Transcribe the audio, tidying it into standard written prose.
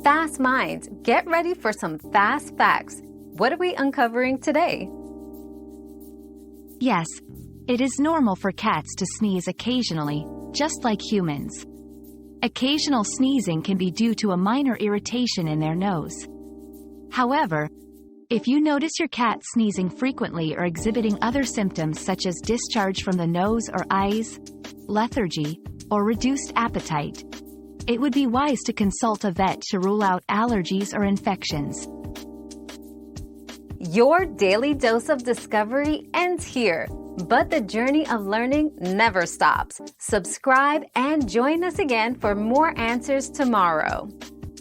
Fast minds, get ready for some fast facts. What are we uncovering today? Yes, it is normal for cats to sneeze occasionally, just like humans. Occasional sneezing can be due to a minor irritation in their nose. However, if you notice your cat sneezing frequently or exhibiting other symptoms such as discharge from the nose or eyes, lethargy, or reduced appetite, it would be wise to consult a vet to rule out allergies or infections. Your daily dose of discovery ends here, but the journey of learning never stops. Subscribe and join us again for more answers tomorrow.